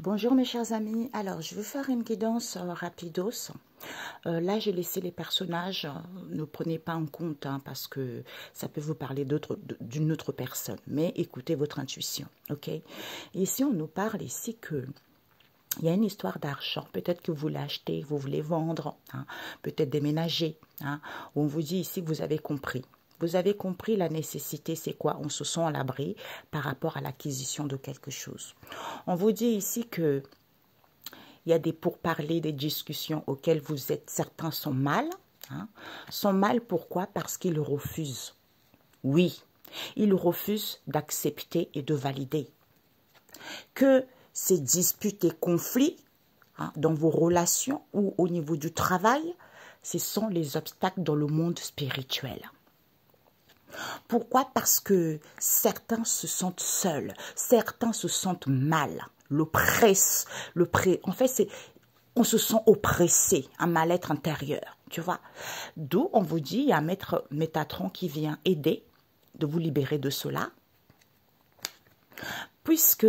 Bonjour mes chers amis, alors je vais faire une guidance rapidos. Là j'ai laissé les personnages, ne prenez pas en compte parce que ça peut vous parler d'une autre personne, mais écoutez votre intuition, ok? Ici on nous parle ici que il y a une histoire d'argent, peut-être que vous l'achetez, vous voulez vendre, peut-être déménager, on vous dit ici que vous avez compris. Vous avez compris la nécessité, c'est quoi? On se sent à l'abri par rapport à l'acquisition de quelque chose. On vous dit ici que il y a des pourparlers, des discussions auxquelles vous êtes certains sont mal. Sont mal pourquoi? Parce qu'ils refusent. Oui, ils refusent d'accepter et de valider. Que ces disputes et conflits dans vos relations ou au niveau du travail, ce sont les obstacles dans le monde spirituel. Pourquoi? Parce que certains se sentent seuls, certains se sentent mal, en fait, on se sent oppressé, un mal-être intérieur, tu vois. D'où on vous dit, il y a un maître Métatron qui vient aider de vous libérer de cela, puisque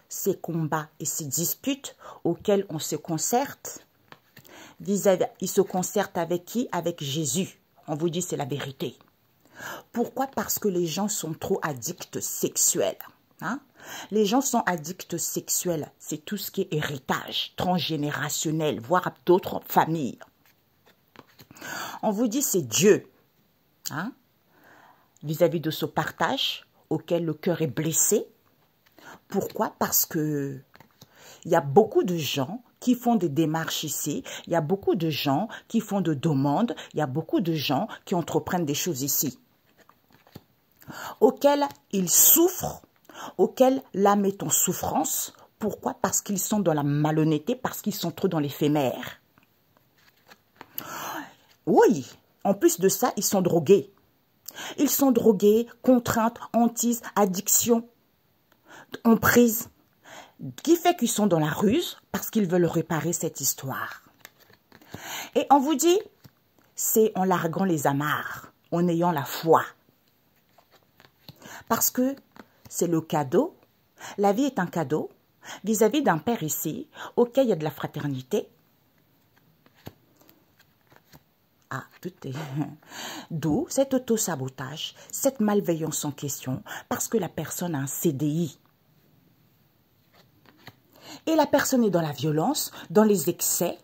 ces combats et ces disputes auxquels on se concerte, ils se concertent avec qui? Avec Jésus. On vous dit c'est la vérité. Pourquoi? Parce que les gens sont trop addicts sexuels. Les gens sont addicts sexuels. C'est tout ce qui est héritage transgénérationnel, voire d'autres familles. On vous dit c'est Dieu. Vis-à-vis de ce partage auquel le cœur est blessé. Pourquoi? Parce que il y a beaucoup de gens qui font des démarches ici. Il y a beaucoup de gens qui font de demandes. Il y a beaucoup de gens qui entreprennent des choses ici, auxquels ils souffrent, auxquels l'âme est en souffrance. Pourquoi? Parce qu'ils sont dans la malhonnêteté, parce qu'ils sont trop dans l'éphémère. Oui, en plus de ça, ils sont drogués. Ils sont drogués, contraintes, hantises, addictions, emprises, qui fait qu'ils sont dans la ruse parce qu'ils veulent réparer cette histoire. Et on vous dit, c'est en larguant les amarres, en ayant la foi. Parce que c'est le cadeau, la vie est un cadeau vis-à-vis d'un père ici, auquel il y a de la fraternité. D'où cet auto-sabotage, cette malveillance en question, parce que la personne a un CDI. Et la personne est dans la violence, dans les excès,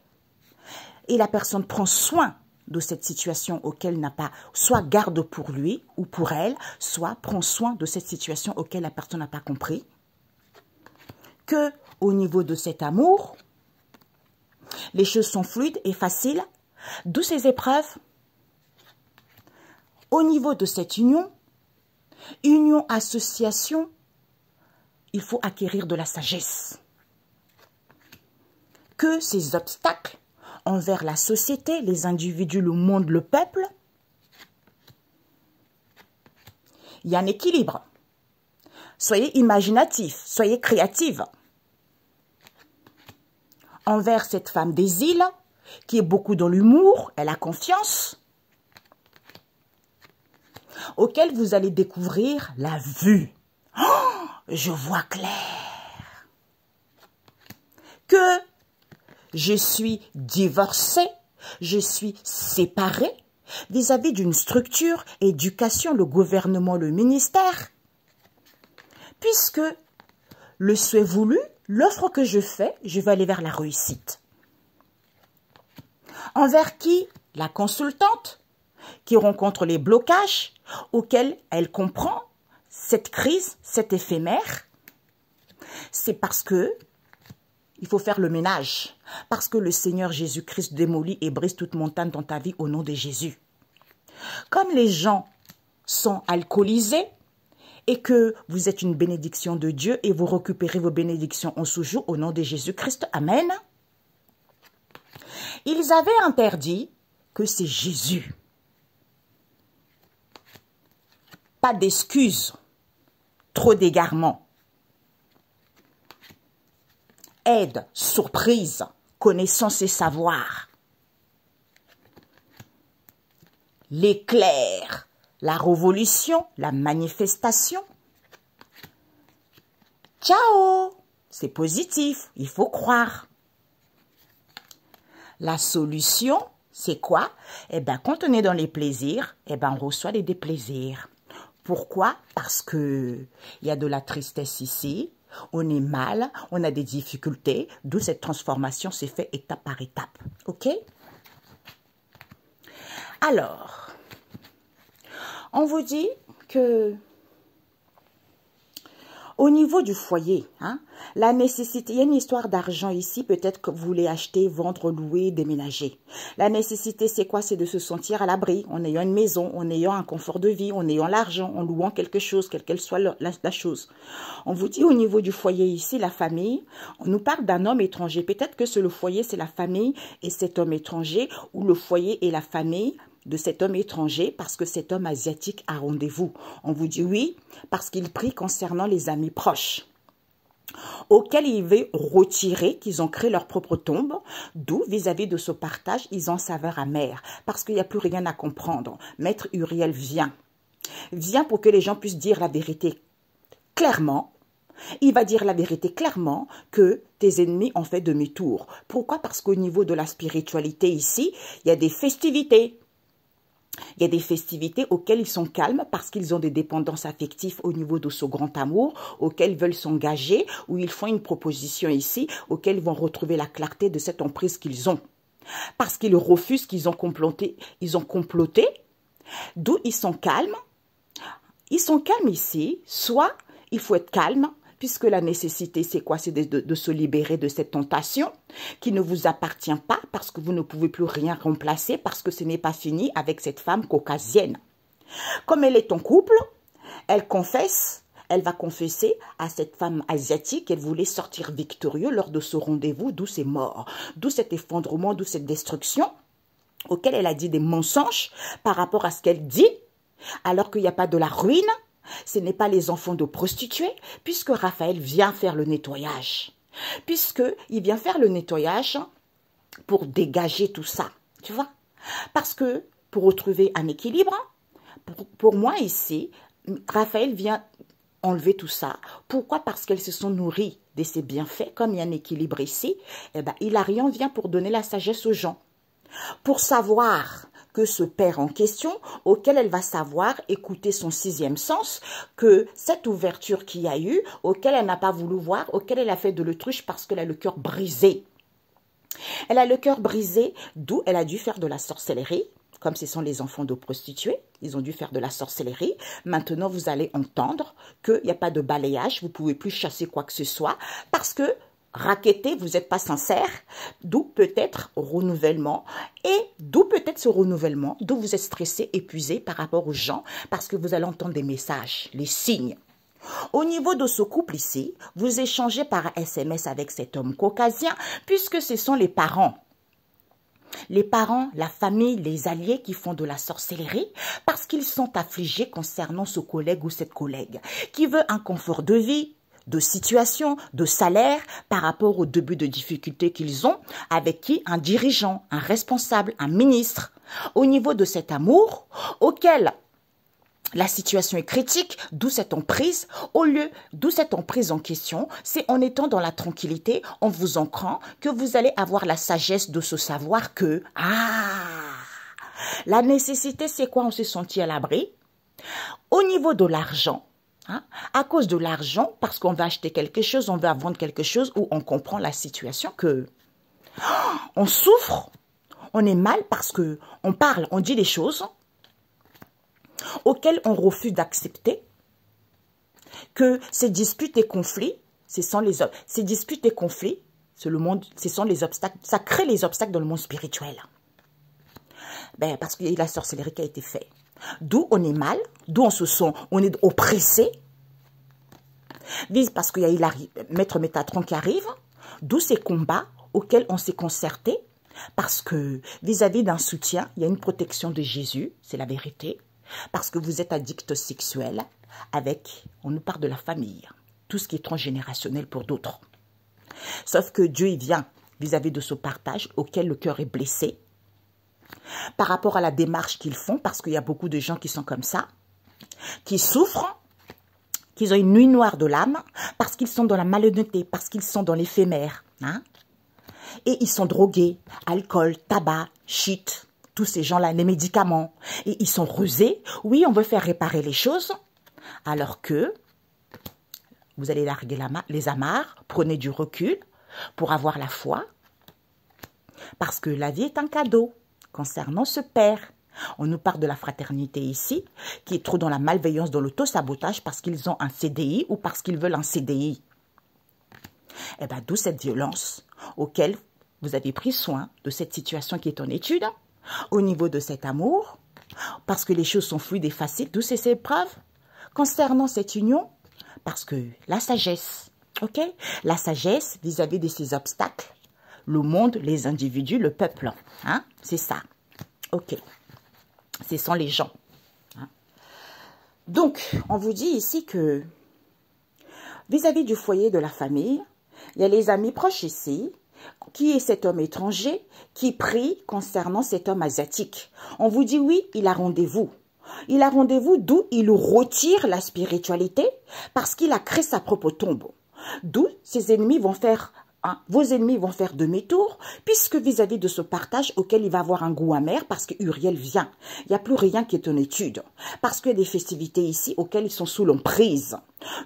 et la personne prend soin de cette situation auquel n'a pas, soit garde pour lui ou pour elle, soit prend soin de cette situation auquel la personne n'a pas compris, que au niveau de cet amour, les choses sont fluides et faciles, d'où ces épreuves. Au niveau de cette union, association, il faut acquérir de la sagesse. Que ces obstacles envers la société, les individus, le monde, le peuple, il y a un équilibre. Soyez imaginatifs, soyez créatifs. Envers cette femme des îles, qui est beaucoup dans l'humour, elle a confiance, auquel vous allez découvrir la vue. Oh, je vois clair. Que je suis divorcée, je suis séparée vis-à-vis d'une structure, éducation, le gouvernement, le ministère, puisque le souhait voulu, l'offre que je fais, je vais aller vers la réussite. Envers qui? La consultante, qui rencontre les blocages auxquels elle comprend cette crise, cet éphémère. C'est parce que il faut faire le ménage. Parce que le Seigneur Jésus-Christ démolit et brise toute montagne dans ta vie au nom de Jésus. Comme les gens sont alcoolisés et que vous êtes une bénédiction de Dieu et vous récupérez vos bénédictions en ce jour au nom de Jésus-Christ. Amen. Ils avaient interdit que c'est Jésus. Pas d'excuses. Trop d'égarements. Aide, surprise, connaissance et savoir. L'éclair, la révolution, la manifestation. Ciao! c'est positif, il faut croire. La solution, c'est quoi? Eh bien, quand on est dans les plaisirs, eh ben, on reçoit des déplaisirs. Pourquoi? Parce que il y a de la tristesse ici, on est mal, on a des difficultés, d'où cette transformation s'est faite étape par étape. OK? Alors, on vous dit que au niveau du foyer, la nécessité, il y a une histoire d'argent ici, peut-être que vous voulez acheter, vendre, louer, déménager. La nécessité, c'est quoi? C'est de se sentir à l'abri, en ayant une maison, en ayant un confort de vie, en ayant l'argent, en louant quelque chose, quelle qu'elle soit la chose. On vous dit au niveau du foyer ici, la famille, on nous parle d'un homme étranger. Peut-être que c'est le foyer, c'est la famille et cet homme étranger, ou le foyer et la famille de cet homme étranger parce que cet homme asiatique a rendez-vous. On vous dit oui parce qu'il prie concernant les amis proches auxquels il veut retirer, qu'ils ont créé leur propre tombe, d'où vis-à-vis de ce partage, ils ont saveur amère parce qu'il n'y a plus rien à comprendre. Maître Uriel vient pour que les gens puissent dire la vérité clairement. Il va dire la vérité clairement que tes ennemis ont fait demi-tour. Pourquoi? Parce qu'au niveau de la spiritualité ici, il y a des festivités. Il y a des festivités auxquelles ils sont calmes parce qu'ils ont des dépendances affectives au niveau de ce grand amour, auxquelles ils veulent s'engager, ou ils font une proposition ici, auxquelles ils vont retrouver la clarté de cette emprise qu'ils ont. Parce qu'ils refusent, qu'ils ont comploté, d'où ils sont calmes. Ils sont calmes ici, soit il faut être calme, puisque la nécessité, c'est quoi? C'est de se libérer de cette tentation qui ne vous appartient pas parce que vous ne pouvez plus rien remplacer parce que ce n'est pas fini avec cette femme caucasienne. Comme elle est en couple, elle confesse, elle va confesser à cette femme asiatique qu'elle voulait sortir victorieux lors de ce rendez-vous, d'où c'est mort, d'où cet effondrement, d'où cette destruction, auquel elle a dit des mensonges par rapport à ce qu'elle dit, alors qu'il n'y a pas de la ruine. Ce n'est pas les enfants de prostituées, puisque Raphaël vient faire le nettoyage. Puisqu'il vient faire le nettoyage pour dégager tout ça, tu vois. Parce que pour retrouver un équilibre, pour moi ici, Raphaël vient enlever tout ça. Pourquoi? Parce qu'elles se sont nourries de ses bienfaits. Comme il y a un équilibre ici, eh ben, Hilarion vient pour donner la sagesse aux gens. Pour savoir que ce père en question, auquel elle va savoir écouter son sixième sens, que cette ouverture qu'il y a eu, auquel elle n'a pas voulu voir, auquel elle a fait de l'autruche parce qu'elle a le cœur brisé. Elle a le cœur brisé, d'où elle a dû faire de la sorcellerie, comme ce sont les enfants de prostituées, ils ont dû faire de la sorcellerie. Maintenant, vous allez entendre qu'il n'y a pas de balayage, vous ne pouvez plus chasser quoi que ce soit, parce que raqueter, vous n'êtes pas sincère, d'où peut-être renouvellement, et d'où peut-être ce renouvellement, d'où vous êtes stressé, épuisé par rapport aux gens, parce que vous allez entendre des messages, les signes. Au niveau de ce couple ici, vous échangez par SMS avec cet homme caucasien, puisque ce sont les parents. Les parents, la famille, les alliés qui font de la sorcellerie parce qu'ils sont affligés concernant ce collègue ou cette collègue qui veut un confort de vie, de situation, de salaire par rapport au début de difficultés qu'ils ont avec qui? Un dirigeant, un responsable, un ministre. Au niveau de cet amour auquel la situation est critique, d'où cette emprise, d'où cette emprise en question, c'est en étant dans la tranquillité, en vous ancrant, que vous allez avoir la sagesse de se savoir que, la nécessité, c'est quoi? On s'est senti à l'abri. Au niveau de l'argent, à cause de l'argent, parce qu'on va acheter quelque chose, on va vendre quelque chose, où on comprend la situation que on souffre, on est mal parce que on parle, on dit des choses auxquels on refuse d'accepter, que ces disputes et conflits, ces disputes et conflits, ce sont les obstacles, ça crée les obstacles dans le monde spirituel. Ben, parce qu'il y a eu la sorcellerie qui a été faite. D'où on est mal, d'où on est oppressé, parce qu'il y a eu Maître Métatron qui arrive, d'où ces combats auxquels on s'est concerté, parce que vis-à-vis d'un soutien, il y a une protection de Jésus, c'est la vérité. Parce que vous êtes addict sexuel on nous parle de la famille, tout ce qui est transgénérationnel pour d'autres. Sauf que Dieu, il vient vis-à-vis de ce partage auquel le cœur est blessé, par rapport à la démarche qu'ils font, parce qu'il y a beaucoup de gens qui sont comme ça, qui souffrent, qu'ils ont une nuit noire de l'âme, parce qu'ils sont dans la malhonnêteté, parce qu'ils sont dans l'éphémère. Hein? Et ils sont drogués, alcool, tabac, shit, tous ces gens-là, les médicaments. Et ils sont rusés. Oui, on veut faire réparer les choses, alors que vous allez larguer les amarres, prenez du recul pour avoir la foi, parce que la vie est un cadeau concernant ce père. On nous parle de la fraternité ici, qui est trop dans la malveillance, dans l'auto-sabotage, parce qu'ils ont un CDI ou parce qu'ils veulent un CDI. Eh bien, d'où cette violence auquel vous avez pris soin de cette situation qui est en étude, au niveau de cet amour, parce que les choses sont fluides et faciles, d'où ces épreuves concernant cette union, parce que la sagesse, ok? La sagesse vis-à-vis de ces obstacles, le monde, les individus, le peuple, hein? C'est ça, ok? Ce sont les gens. Hein? Donc, on vous dit ici que vis-à-vis du foyer de la famille, il y a les amis proches ici. Qui est cet homme étranger qui prie concernant cet homme asiatique? On vous dit oui, il a rendez-vous. Il a rendez-vous d'où il retire la spiritualité parce qu'il a créé sa propre tombe. D'où ses ennemis vont faire... vos ennemis vont faire demi-tour, puisque vis-à-vis de ce partage auquel il va avoir un goût amer, parce que Uriel vient. Il n'y a plus rien qui est en étude. Parce qu'il y a des festivités ici auxquelles ils sont sous l'emprise.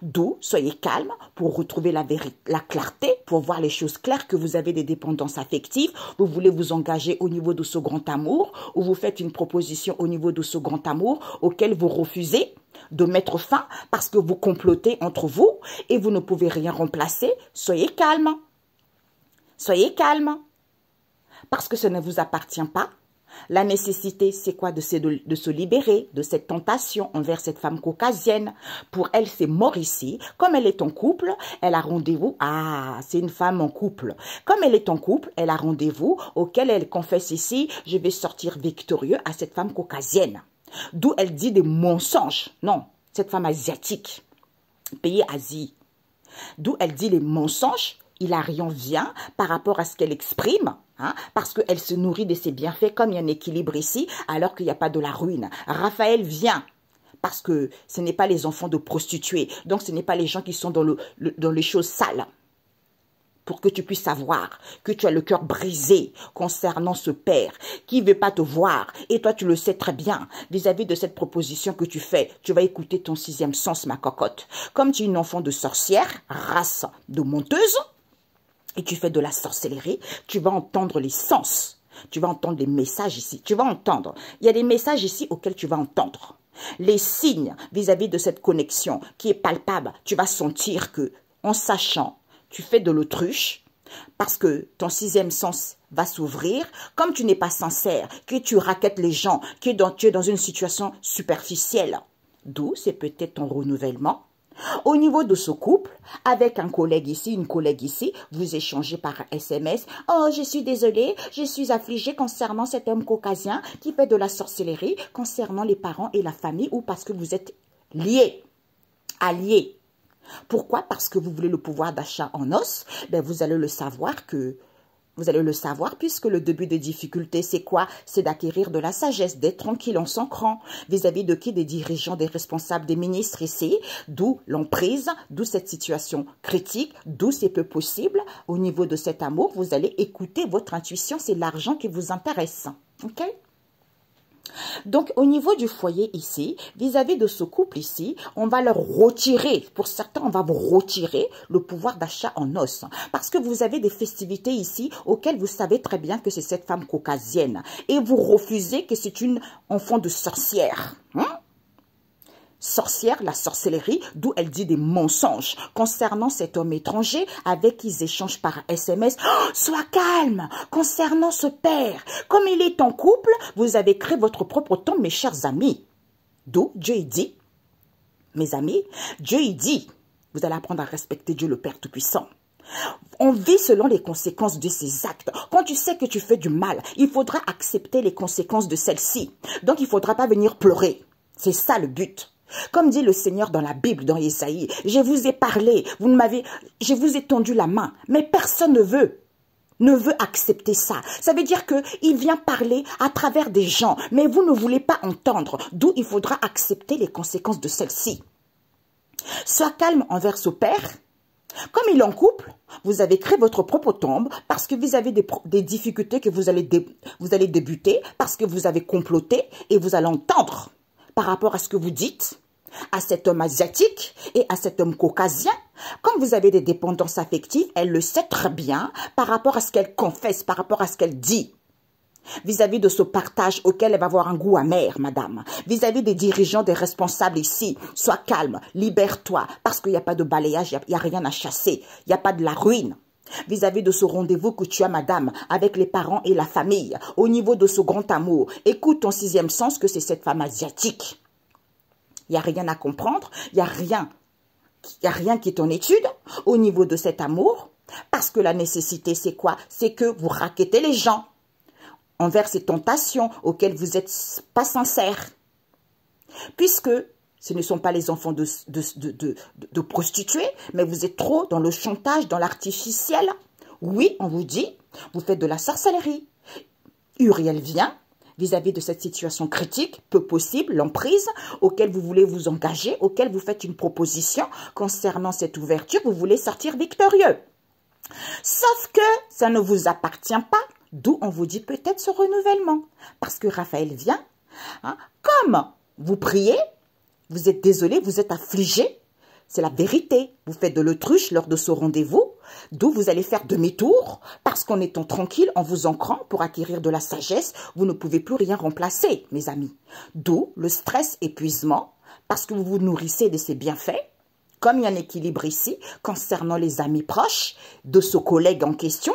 D'où, soyez calme pour retrouver la clarté, pour voir les choses claires, que vous avez des dépendances affectives, vous voulez vous engager au niveau de ce grand amour, ou vous faites une proposition au niveau de ce grand amour auquel vous refusez de mettre fin parce que vous complotez entre vous et vous ne pouvez rien remplacer. Soyez calme. Soyez calme, parce que ce ne vous appartient pas. La nécessité, c'est quoi? De se libérer de cette tentation envers cette femme caucasienne. Pour elle, c'est mort ici. Comme elle est en couple, elle a rendez-vous. Ah, c'est une femme en couple. Comme elle est en couple, elle a rendez-vous auquel elle confesse ici, je vais sortir victorieux à cette femme caucasienne. D'où elle dit des mensonges. Non, cette femme asiatique, pays Asie. D'où elle dit les mensonges. Hilarion vient par rapport à ce qu'elle exprime, hein, parce qu'elle se nourrit de ses bienfaits, comme il y a un équilibre ici, alors qu'il n'y a pas de la ruine. Raphaël vient, parce que ce n'est pas les enfants de prostituées, donc ce n'est pas les gens qui sont dans les choses sales. Pour que tu puisses savoir que tu as le cœur brisé concernant ce père qui ne veut pas te voir. Et toi, tu le sais très bien vis-à-vis de cette proposition que tu fais. Tu vas écouter ton sixième sens, ma cocotte. Comme tu es une enfant de sorcière, race de menteuse, et tu fais de la sorcellerie, tu vas entendre les sens. Tu vas entendre les messages ici. Tu vas entendre. Il y a des messages ici auxquels tu vas entendre. Les signes vis-à-vis de cette connexion qui est palpable. Tu vas sentir que, en sachant, tu fais de l'autruche parce que ton sixième sens va s'ouvrir. Comme tu n'es pas sincère, que tu raquettes les gens, que tu es dans une situation superficielle. D'où c'est peut-être ton renouvellement. Au niveau de ce couple, avec un collègue ici, une collègue ici, vous échangez par SMS. « Oh, je suis désolée, je suis affligée concernant cet homme caucasien qui fait de la sorcellerie concernant les parents et la famille ou parce que vous êtes liés, alliés. » Pourquoi? Parce que vous voulez le pouvoir d'achat en os. Ben, vous allez le savoir que... Vous allez le savoir puisque le début des difficultés, c'est quoi? C'est d'acquérir de la sagesse, d'être tranquille, on s'en cran. Vis-à-vis de qui? Des dirigeants, des responsables, des ministres ici. D'où l'emprise, d'où cette situation critique, d'où c'est peu possible. Au niveau de cet amour, vous allez écouter votre intuition, c'est l'argent qui vous intéresse. Ok? Donc, au niveau du foyer ici, vis-à-vis de ce couple ici, on va leur retirer, pour certains, on va vous retirer le pouvoir d'achat en os. Parce que vous avez des festivités ici auxquelles vous savez très bien que c'est cette femme caucasienne. Et vous refusez que c'est une enfant de sorcière. Sorcière, la sorcellerie, d'où elle dit des mensonges concernant cet homme étranger avec qui ils échangent par SMS. Oh, sois calme concernant ce père. Comme il est en couple, vous avez créé votre propre temps, mes chers amis. D'où Dieu il dit, mes amis, Dieu il dit, vous allez apprendre à respecter Dieu le Père Tout-Puissant. On vit selon les conséquences de ses actes. Quand tu sais que tu fais du mal, il faudra accepter les conséquences de celle-ci. Donc il ne faudra pas venir pleurer. C'est ça le but. Comme dit le Seigneur dans la Bible, dans Ésaïe, je vous ai parlé, je vous ai tendu la main, mais personne ne veut accepter ça. Ça veut dire qu'il vient parler à travers des gens, mais vous ne voulez pas entendre, d'où il faudra accepter les conséquences de celle-ci. Sois calme envers ce père. Comme il est en couple, vous avez créé votre propre tombe parce que vous avez des difficultés que vous allez débuter, parce que vous avez comploté et vous allez entendre par rapport à ce que vous dites à cet homme asiatique et à cet homme caucasien. Comme vous avez des dépendances affectives, elle le sait très bien par rapport à ce qu'elle confesse, par rapport à ce qu'elle dit. Vis-à-vis de ce partage auquel elle va avoir un goût amer, madame. Vis-à-vis des dirigeants, des responsables ici. Sois calme, libère-toi, parce qu'il n'y a pas de balayage, il n'y a rien à chasser. Il n'y a pas de la ruine. Vis-à-vis de ce rendez-vous que tu as, madame, avec les parents et la famille, au niveau de ce grand amour, écoute ton sixième sens que c'est cette femme asiatique. Il n'y a rien à comprendre, il n'y a rien qui est en étude au niveau de cet amour, parce que la nécessité, c'est quoi? C'est que vous raquettez les gens envers ces tentations auxquelles vous n'êtes pas sincère. Puisque ce ne sont pas les enfants de prostituées, mais vous êtes trop dans le chantage, dans l'artificiel. Oui, on vous dit, vous faites de la sorcellerie. Uriel vient vis-à-vis de cette situation critique, peu possible, l'emprise, auquel vous voulez vous engager, auquel vous faites une proposition concernant cette ouverture, vous voulez sortir victorieux. Sauf que ça ne vous appartient pas, d'où on vous dit peut-être ce renouvellement. Parce que Raphaël vient, hein, comme vous priez, vous êtes désolé, vous êtes affligé, c'est la vérité. Vous faites de l'autruche lors de ce rendez-vous, d'où vous allez faire demi-tour, parce qu'en étant tranquille, en vous ancrant pour acquérir de la sagesse, vous ne pouvez plus rien remplacer, mes amis. D'où le stress, épuisement, parce que vous vous nourrissez de ces bienfaits, comme il y a un équilibre ici, concernant les amis proches de ce collègue en question,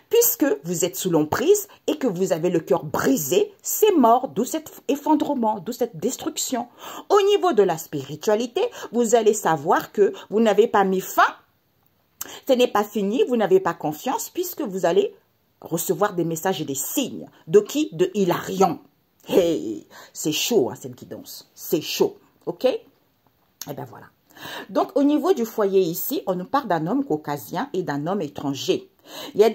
puisque vous êtes sous l'emprise et que vous avez le cœur brisé, c'est mort, d'où cet effondrement, d'où cette destruction. Au niveau de la spiritualité, vous allez savoir que vous n'avez pas mis fin, ce n'est pas fini, vous n'avez pas confiance, puisque vous allez recevoir des messages et des signes. De qui? De Hilarion. Hey, c'est chaud, hein, cette guidance, c'est chaud, ok? Eh bien voilà. Donc, au niveau du foyer ici, on nous parle d'un homme caucasien et d'un homme étranger. Il y a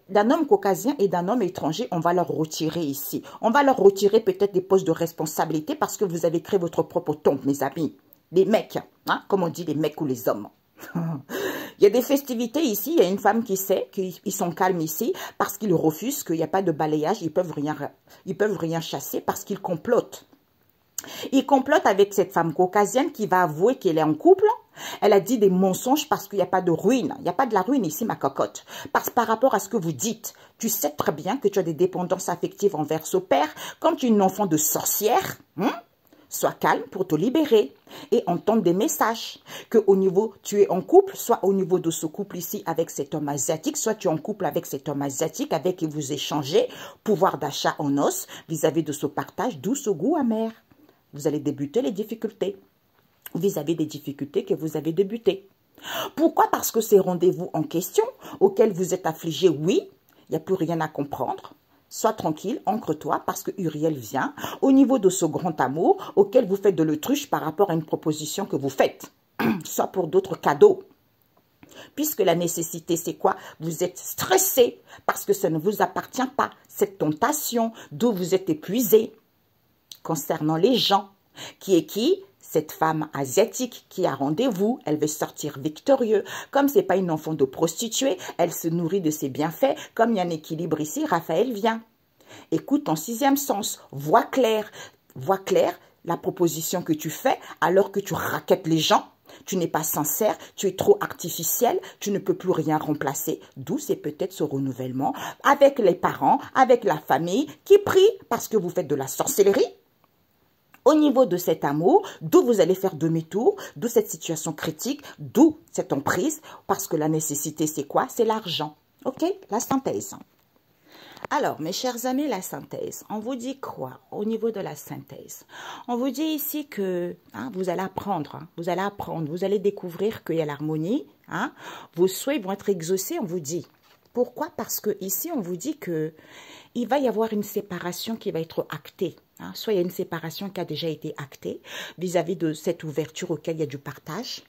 d'un homme caucasien et d'un homme étranger, on va leur retirer ici. On va leur retirer peut-être des postes de responsabilité parce que vous avez créé votre propre tombe, mes amis. Les mecs, hein, comme on dit les mecs ou les hommes. Il y a des festivités ici, il y a une femme qui sait qu'ils sont calmes ici parce qu'ils refusent qu'il n'y a pas de balayage, ils peuvent rien chasser parce qu'ils complotent. Il complote avec cette femme caucasienne qui va avouer qu'elle est en couple. Elle a dit des mensonges parce qu'il n'y a pas de ruine. Il n'y a pas de la ruine ici, ma cocotte. Parce que par rapport à ce que vous dites, tu sais très bien que tu as des dépendances affectives envers ce père. Comme tu es une enfant de sorcière, sois calme pour te libérer et entendre des messages. Que au niveau, tu es en couple, soit au niveau de ce couple ici avec cet homme asiatique, soit tu es en couple avec cet homme asiatique avec qui vous échangez, pouvoir d'achat en os vis-à-vis de ce partage, d'où ce goût amer. Vous allez débuter les difficultés vis-à-vis des difficultés que vous avez débutées. Pourquoi? Parce que ces rendez-vous en question, auxquels vous êtes affligé, oui, il n'y a plus rien à comprendre. Sois tranquille, ancre-toi, parce que Uriel vient au niveau de ce grand amour auquel vous faites de l'autruche par rapport à une proposition que vous faites, soit pour d'autres cadeaux. Puisque la nécessité, c'est quoi? Vous êtes stressé parce que ça ne vous appartient pas. Cette tentation, d'où vous êtes épuisé. Concernant les gens, qui est qui? Cette femme asiatique qui a rendez-vous, elle veut sortir victorieux. Comme ce n'est pas une enfant de prostituée, elle se nourrit de ses bienfaits. Comme il y a un équilibre ici, Raphaël vient. Écoute ton sixième sens, vois clair la proposition que tu fais alors que tu raquettes les gens. Tu n'es pas sincère, tu es trop artificiel, tu ne peux plus rien remplacer. D'où c'est peut-être ce renouvellement avec les parents, avec la famille qui prie parce que vous faites de la sorcellerie. Au niveau de cet amour, d'où vous allez faire demi-tour, d'où cette situation critique, d'où cette emprise, parce que la nécessité, c'est quoi? C'est l'argent. Ok? La synthèse. Alors, mes chers amis, la synthèse. On vous dit quoi au niveau de la synthèse? On vous dit ici que vous allez apprendre, vous allez découvrir qu'il y a l'harmonie. Vos souhaits vont être exaucés, on vous dit. Pourquoi? Parce que ici, on vous dit que il va y avoir une séparation qui va être actée. Soit il y a une séparation qui a déjà été actée vis-à-vis de cette ouverture auquel il y a du partage.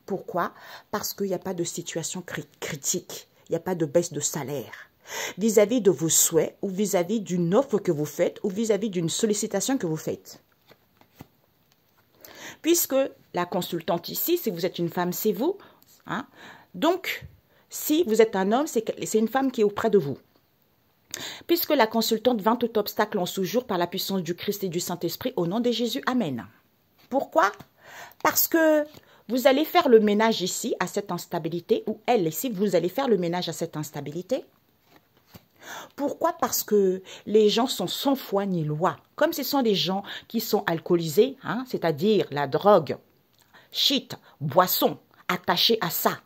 Pourquoi? Parce qu'il n'y a pas de situation critique, il n'y a pas de baisse de salaire. Vis-à-vis de vos souhaits ou vis-à-vis d'une offre que vous faites ou vis-à-vis d'une sollicitation que vous faites. puisque la consultante ici, si vous êtes une femme, c'est vous. Hein? Donc, si vous êtes un homme, c'est une femme qui est auprès de vous. Puisque la consultante vint tout obstacle en ce jour par la puissance du Christ et du Saint-Esprit, au nom de Jésus, Amen. Pourquoi? Parce que vous allez faire le ménage ici à cette instabilité, ou elle ici, vous allez faire le ménage à cette instabilité. Pourquoi? Parce que les gens sont sans foi ni loi. Comme ce sont des gens qui sont alcoolisés, hein, c'est-à-dire la drogue, shit, boisson, attachés à ça.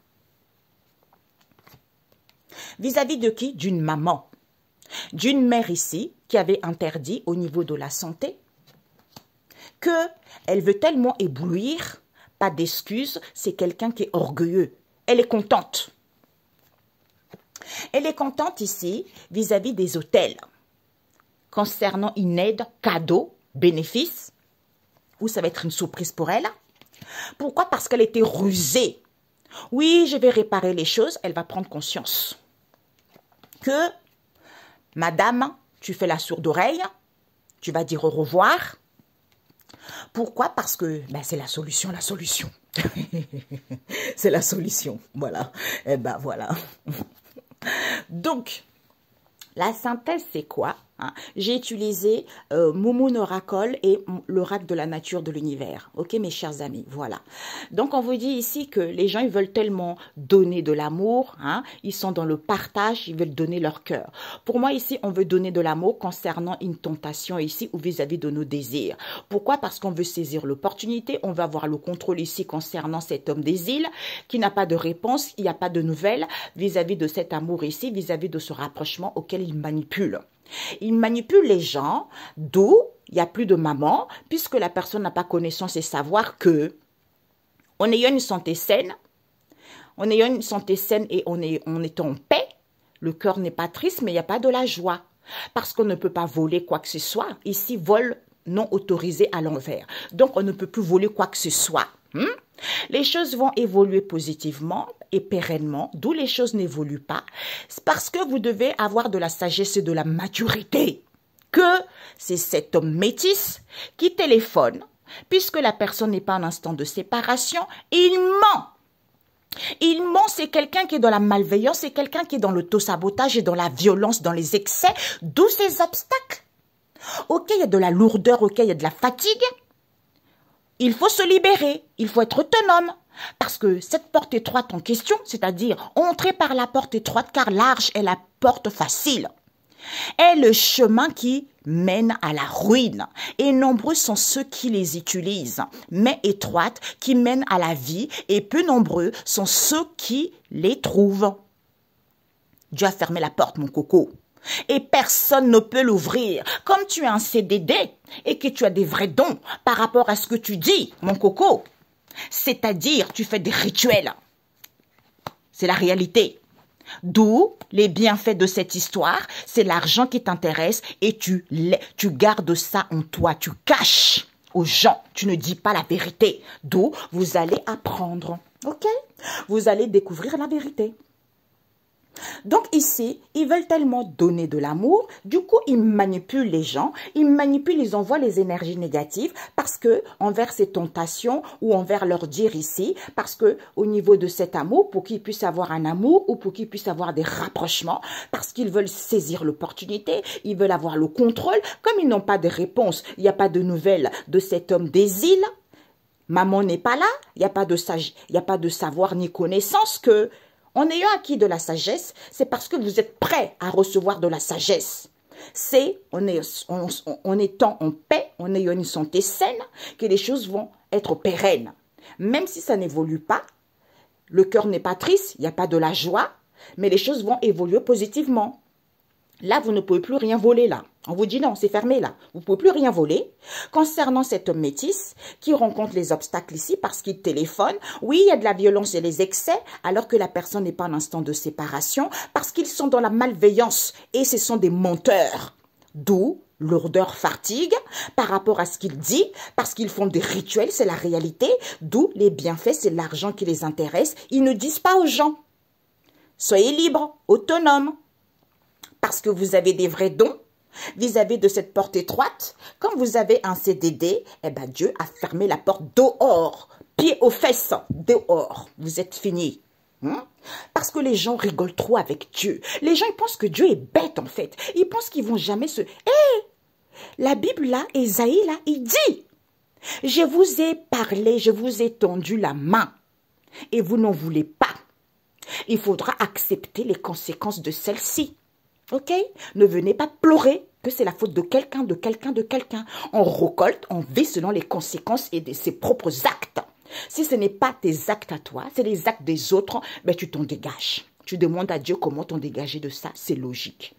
Vis-à-vis de qui? D'une maman. D'une mère ici qui avait interdit au niveau de la santé qu'elle veut tellement éblouir, pas d'excuses, c'est quelqu'un qui est orgueilleux. Elle est contente. Elle est contente ici vis-à-vis des hôtels concernant une aide, cadeau, bénéfice, ou ça va être une surprise pour elle. Pourquoi? Parce qu'elle était rusée. Oui, je vais réparer les choses, elle va prendre conscience que, madame, tu fais la sourde oreille, tu vas dire au revoir. Pourquoi? Parce que c'est la solution, la solution. C'est la solution, voilà. Eh ben voilà. Donc, la synthèse, c'est quoi? J'ai utilisé Moumoun Oracle et l'oracle de la nature de l'univers. Ok, mes chers amis, voilà. Donc, on vous dit ici que les gens, ils veulent tellement donner de l'amour, ils sont dans le partage, ils veulent donner leur cœur. Pour moi, ici, on veut donner de l'amour concernant une tentation ici ou vis-à-vis de nos désirs. Pourquoi? Parce qu'on veut saisir l'opportunité, on va avoir le contrôle ici concernant cet homme des îles qui n'a pas de réponse, il n'y a pas de nouvelles vis-à-vis de cet amour ici, vis-à-vis de ce rapprochement auquel il manipule. Il manipule les gens, d'où il n'y a plus de maman, puisque la personne n'a pas connaissance et savoir que, en ayant une santé saine, et on est en paix, le cœur n'est pas triste, mais il n'y a pas de la joie. Parce qu'on ne peut pas voler quoi que ce soit. Ici, vol non autorisé à l'envers. Donc, on ne peut plus voler quoi que ce soit. Les choses vont évoluer positivement et pérennement, d'où les choses n'évoluent pas. C'est parce que vous devez avoir de la sagesse et de la maturité. Que c'est cet homme métis qui téléphone, puisque la personne n'est pas en instant de séparation, il ment. Il ment, c'est quelqu'un qui est dans la malveillance, c'est quelqu'un qui est dans l'autosabotage et dans la violence, dans les excès, d'où ces obstacles. Ok, il y a de la lourdeur, ok, il y a de la fatigue. Il faut se libérer, il faut être autonome. Parce que cette porte étroite en question, c'est-à-dire entrer par la porte étroite car large est la porte facile, est le chemin qui mène à la ruine. Et nombreux sont ceux qui les utilisent, mais étroite qui mène à la vie, et peu nombreux sont ceux qui les trouvent. Dieu a fermé la porte, mon coco. Et personne ne peut l'ouvrir. Comme tu es un CDD et que tu as des vrais dons par rapport à ce que tu dis, mon coco, c'est-à-dire tu fais des rituels. C'est la réalité. D'où les bienfaits de cette histoire, c'est l'argent qui t'intéresse et tu gardes ça en toi, tu caches aux gens, tu ne dis pas la vérité. D'où vous allez apprendre, ok? Vous allez découvrir la vérité. Donc ici, ils veulent tellement donner de l'amour, du coup, ils manipulent les gens, ils envoient les énergies négatives parce que envers ces tentations ou envers leur dire ici, parce que au niveau de cet amour, pour qu'ils puissent avoir un amour ou pour qu'ils puissent avoir des rapprochements, parce qu'ils veulent saisir l'opportunité, ils veulent avoir le contrôle, comme ils n'ont pas de réponse, il n'y a pas de nouvelles de cet homme des îles, maman n'est pas là, il n'y a pas de savoir ni connaissance que en ayant acquis de la sagesse, c'est parce que vous êtes prêt à recevoir de la sagesse. C'est en étant en paix, en ayant une santé saine, que les choses vont être pérennes. Même si ça n'évolue pas, le cœur n'est pas triste, il n'y a pas de la joie, mais les choses vont évoluer positivement. Là, vous ne pouvez plus rien voler là. On vous dit non, c'est fermé là. Vous ne pouvez plus rien voler. Concernant cet homme métis qui rencontre les obstacles ici parce qu'il téléphone, oui, il y a de la violence et les excès alors que la personne n'est pas en instant de séparation parce qu'ils sont dans la malveillance et ce sont des menteurs. D'où lourdeur, fatigue par rapport à ce qu'il dit parce qu'ils font des rituels, c'est la réalité. D'où les bienfaits, c'est l'argent qui les intéresse. Ils ne disent pas aux gens. Soyez libres, autonomes. Parce que vous avez des vrais dons, vis-à-vis de cette porte étroite. Quand vous avez un CDD, eh ben Dieu a fermé la porte dehors, pied aux fesses, dehors. Vous êtes fini. Parce que les gens rigolent trop avec Dieu. Les gens, ils pensent que Dieu est bête, en fait. Ils pensent qu'ils vont jamais se... La Bible, là, Ésaïe, là, il dit, je vous ai parlé, je vous ai tendu la main, et vous n'en voulez pas. Il faudra accepter les conséquences de celle-ci. Ok? Ne venez pas pleurer que c'est la faute de quelqu'un, de quelqu'un, de quelqu'un. On récolte, on vit selon les conséquences et de ses propres actes. Si ce n'est pas tes actes à toi, c'est les actes des autres, ben tu t'en dégages. Tu demandes à Dieu comment t'en dégager de ça, c'est logique.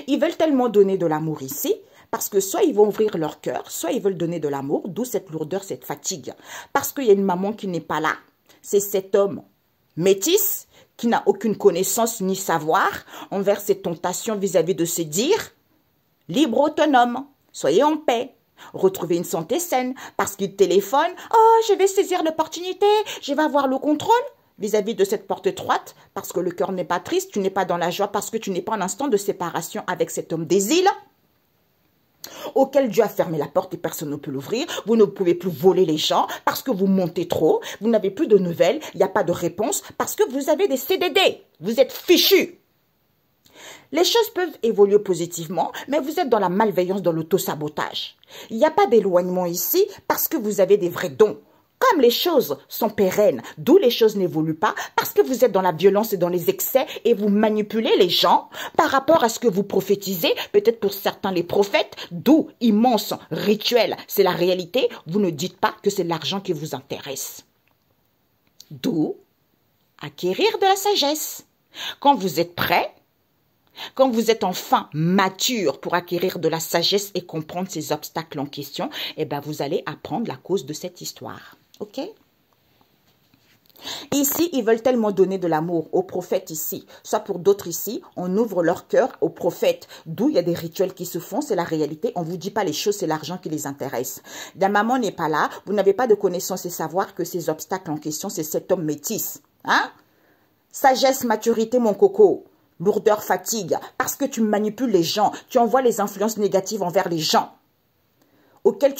Ils veulent tellement donner de l'amour ici, parce que soit ils vont ouvrir leur cœur, soit ils veulent donner de l'amour, d'où cette lourdeur, cette fatigue. Parce qu'il y a une maman qui n'est pas là, c'est cet homme métis, qui n'a aucune connaissance ni savoir envers ses tentations vis-à-vis de se dire « libre autonome, soyez en paix ». Retrouver une santé saine parce qu'il téléphone « oh, je vais saisir l'opportunité, je vais avoir le contrôle » vis-à-vis de cette porte étroite parce que le cœur n'est pas triste, tu n'es pas dans la joie parce que tu n'es pas en instant de séparation avec cet homme des îles auquel Dieu a fermé la porte et personne ne peut l'ouvrir. Vous ne pouvez plus voler les gens parce que vous montez trop, vous n'avez plus de nouvelles, il n'y a pas de réponse parce que vous avez des CDD, vous êtes fichus. Les choses peuvent évoluer positivement, mais vous êtes dans la malveillance, dans l'autosabotage. Il n'y a pas d'éloignement ici parce que vous avez des vrais dons. Comme les choses sont pérennes, d'où les choses n'évoluent pas, parce que vous êtes dans la violence et dans les excès et vous manipulez les gens par rapport à ce que vous prophétisez, peut-être pour certains les prophètes, d'où immense rituel, c'est la réalité, vous ne dites pas que c'est l'argent qui vous intéresse. D'où acquérir de la sagesse. Quand vous êtes prêt, quand vous êtes enfin mature pour acquérir de la sagesse et comprendre ces obstacles en question, eh ben vous allez apprendre la cause de cette histoire. Ok? Ici, ils veulent tellement donner de l'amour aux prophètes ici, soit pour d'autres ici, on ouvre leur cœur aux prophètes, d'où il y a des rituels qui se font, c'est la réalité, on ne vous dit pas les choses, c'est l'argent qui les intéresse. La maman n'est pas là, vous n'avez pas de connaissance et savoir que ces obstacles en question, c'est cet homme métis. Hein? Sagesse, maturité, mon coco. Lourdeur, fatigue, parce que tu manipules les gens, tu envoies les influences négatives envers les gens, auxquels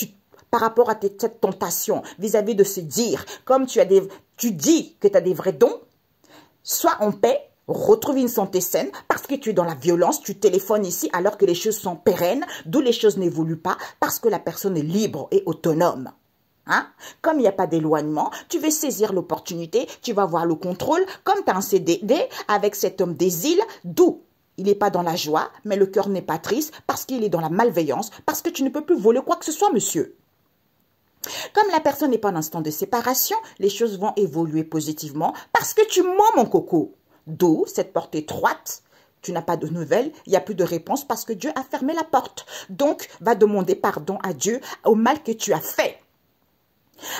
par rapport à cette tentation, vis-à-vis de se dire, comme tu dis que tu as des vrais dons, sois en paix, retrouve une santé saine, parce que tu es dans la violence, tu téléphones ici alors que les choses sont pérennes, d'où les choses n'évoluent pas, parce que la personne est libre et autonome. Hein? Comme il n'y a pas d'éloignement, tu veux saisir l'opportunité, tu vas avoir le contrôle, comme tu as un CDD avec cet homme des îles, d'où il n'est pas dans la joie, mais le cœur n'est pas triste, parce qu'il est dans la malveillance, parce que tu ne peux plus voler quoi que ce soit, monsieur. Comme la personne n'est pas en instant de séparation, les choses vont évoluer positivement, parce que tu mens, mon coco. D'où cette porte étroite. Tu n'as pas de nouvelles, il n'y a plus de réponse parce que Dieu a fermé la porte. Donc, va demander pardon à Dieu au mal que tu as fait.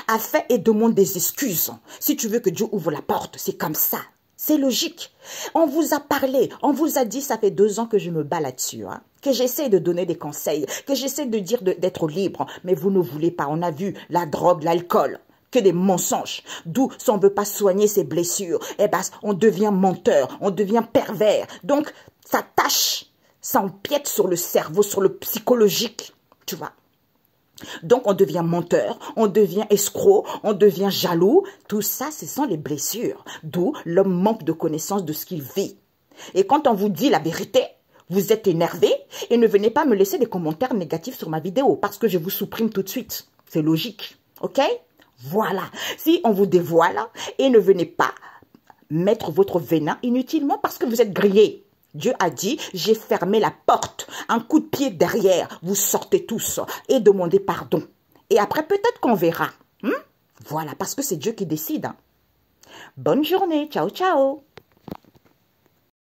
A fait et demande des excuses. Si tu veux que Dieu ouvre la porte, c'est comme ça. C'est logique. On vous a parlé, on vous a dit, ça fait 2 ans que je me bats là-dessus, hein, que j'essaie de donner des conseils, que j'essaie de dire d'être libre, mais vous ne voulez pas. On a vu la drogue, l'alcool, que des mensonges. D'où, si on ne veut pas soigner ses blessures, eh ben, on devient menteur, on devient pervers. Donc, ça tâche, ça empiète sur le cerveau, sur le psychologique, tu vois. Donc, on devient menteur, on devient escroc, on devient jaloux. Tout ça, ce sont les blessures. D'où l'homme manque de connaissance de ce qu'il vit. Et quand on vous dit la vérité, vous êtes énervé et ne venez pas me laisser des commentaires négatifs sur ma vidéo parce que je vous supprime tout de suite. C'est logique. OK? Voilà. Si on vous dévoile et ne venez pas mettre votre venin inutilement parce que vous êtes grillé. Dieu a dit, j'ai fermé la porte, un coup de pied derrière, vous sortez tous et demandez pardon. Et après, peut-être qu'on verra. Voilà, parce que c'est Dieu qui décide. Bonne journée, ciao, ciao.